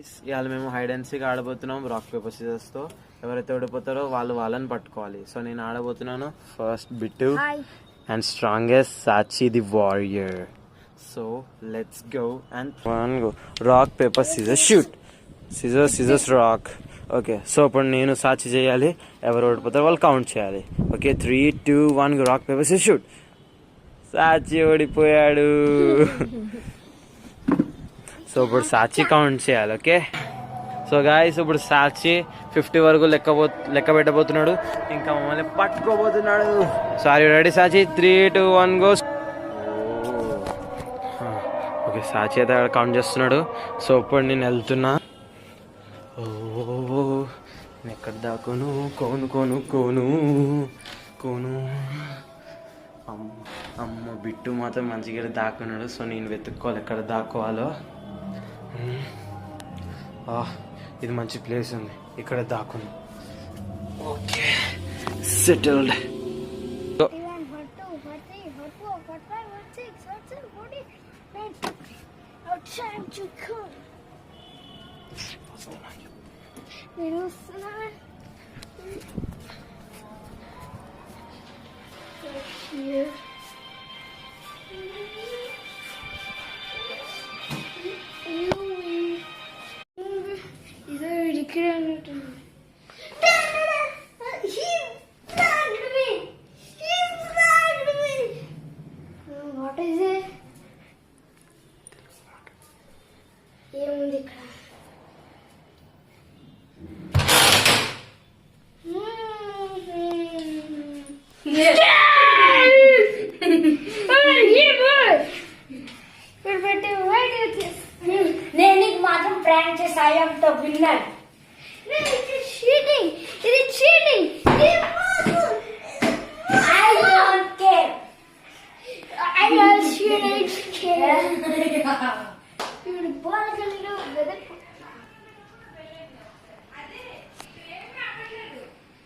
ఇవాళ మేము hide and seek ఆడబోతున్నాం రాక్ పేపర్ సీజర్స్ తో. ఎవరైతే ఓడిపోతారో వాళ్ళని పట్టుకోవాలి. సో నేను ఆడబోతున్నాను. First Bittu and strongest Sachi the warrior. So let's go and one go. Rock paper scissors shoot. Scissors rock. Okay, so ఇప్పుడు నేను సాచి చేయాలి. ఎవరు ఓడిపోతారో వాళ్ళు కౌంట్ చేయాలి. Okay, 3, 2, 1 go. Rock paper scissors shoot. Sachi ఓడిపోయాడు. సో ఇప్పుడు సాచి కౌంట్ చేయాలి. ఓకే, సో గాయస్ ఇప్పుడు సాచి 50 వరకు లెక్క పెట్టబోతున్నాడు. ఇంకా మమ్మల్ని పట్టుకోబోతున్నాడు. Sorry, ready Sachi? 3, 2, 1 go. Okay, Sachi అయితే కౌంట్ చేస్తున్నాడు. సో ఇప్పుడు నేను వెళ్తున్నా. నేను ఎక్కడ దాకోను? కోను అమ్మ బిట్టు మాత్రం మంచిగా దాక్కున్నాడు. సో నేను వెతుక్కోవాలి ఎక్కడ దాక్కోవాలో. ఇది మంచి ప్లేస్ ఉంది, ఇక్కడ దాక్కుని. Okay, settled. ఏముంది ఇక్కడ? నేను నీకు మాత్రం ప్రాంక్ చేసి ఐ యామ్ ద విన్నర్. ఇది cheating. I don't care. I also don't care. ఇప్పుడు బాలకల్లో వెదర్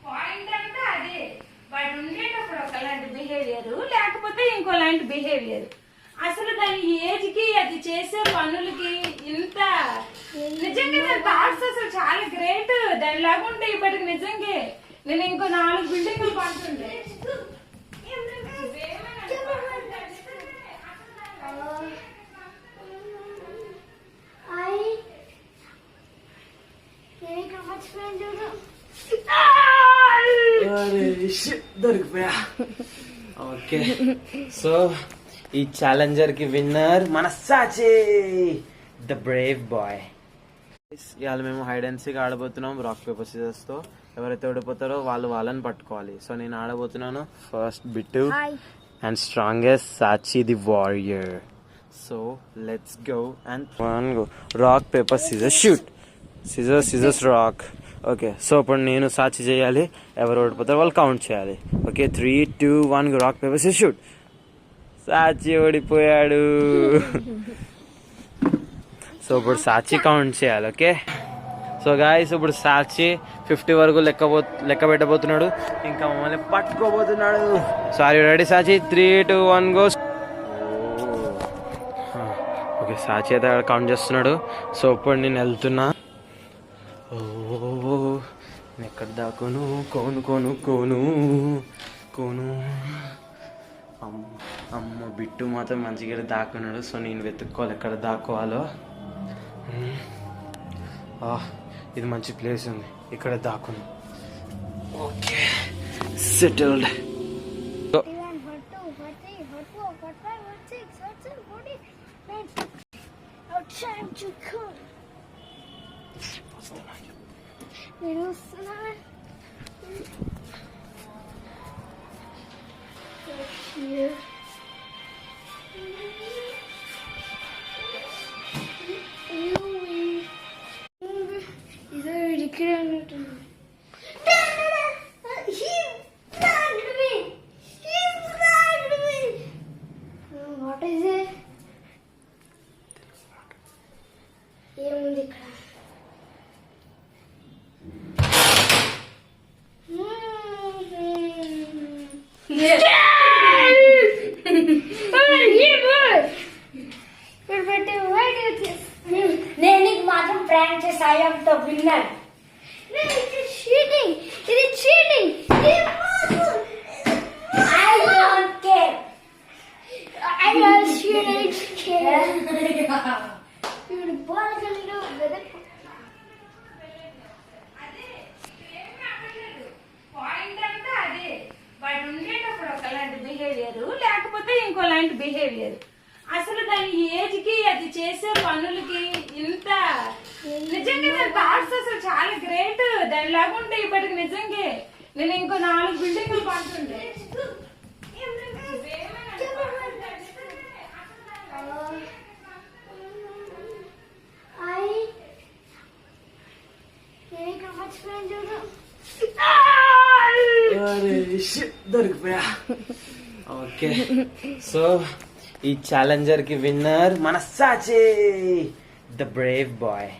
పాయింట్ అంటే అదే. వాడు ఉండేటప్పుడు ఒకలాంటి బిహేవియర్, లేకపోతే ఇంకోలాంటి బిహేవియర్. అసలు దాని ఏజ్ కి అది చేసే పనులకి ఇంత నిజంగా దాని థాట్స్ అసలు చాలా గ్రేట్. దాని లాగుంటే ఇప్పటికి నిజంగా నేను ఇంకో 4 బిల్డింగ్లు పంటుండే. దొరికిపోయా. ఓకే, సో ఈ ఛాలెంజర్ కి విన్నర్ మన సాచి, ద బ్రేవ్ బాయ్. ఇవాళ మేము హైడ్ అండ్ సీక్ ఆడబోతున్నాం రాక్ పేపర్ సీజర్స్ తో. ఎవరైతే ఓడిపోతారో వాళ్ళని పట్టుకోవాలి. సో నేను ఆడబోతున్నాను. First Bittu and strongest Sachi the warrior. So let's go and one go. Rock paper scissors shoot. Scissors rock. Okay, so ఇప్పుడు నేను సాచి చేయాలి. ఎవరు ఓడిపోతారో వాళ్ళు కౌంట్ చేయాలి. Okay, 3, 2, 1 go. Rock paper scissors shoot. Sachi ఓడిపోయాడు. సో ఇప్పుడు సాచి కౌంట్ చేయాలి. ఓకే, సో గాయస్ ఇప్పుడు సాచి 50 వరకు లెక్క పెట్టబోతున్నాడు. ఇంకా మమ్మల్ని పట్టుకోబోతున్నాడు. Sorry, ready Sachi? 3, 2, 1 go. Okay, Sachi అయితే కౌంట్ చేస్తున్నాడు. సో ఇప్పుడు నేను వెళ్తున్నా. నేను ఎక్కడ దాకోను? కోను అమ్మ బిట్టు మాత్రం మంచిగా దాక్కున్నాడు. సో నేను వెతుక్కోవాలి ఎక్కడ దాక్కోవాలో. ఇది మంచి ప్లేస్ ఉంది, ఇక్కడ దాక్కుని. Okay, settled. ఏముంది ఇక్కడ? నేను నీకు మాత్రం prank friends I am the winner. Cheating, ఇది cheating. I don't care. I don't care. You born a little bit. Point అంతా అదే. వాడు ఉండేటప్పుడు ఒకలాంటి బిహేవియర్, లేకపోతే ఇంకోలాంటి బిహేవియర్. అసలు దాని ఏజ్ కి అది చేసే పనులకి ఇంత నిజంగా దాని థాట్స్ అసలు చాలా గ్రేట్. దాని లాగుంటే ఇప్పటికి నిజంగా నేను ఇంకో 4 బిల్డింగ్లు పంటుండే. దొరికిపోయా. ఓకే, సో ఈ ఛాలెంజర్ కి విన్నర్ మనస్సాచి, ద బ్రేవ్ బాయ్.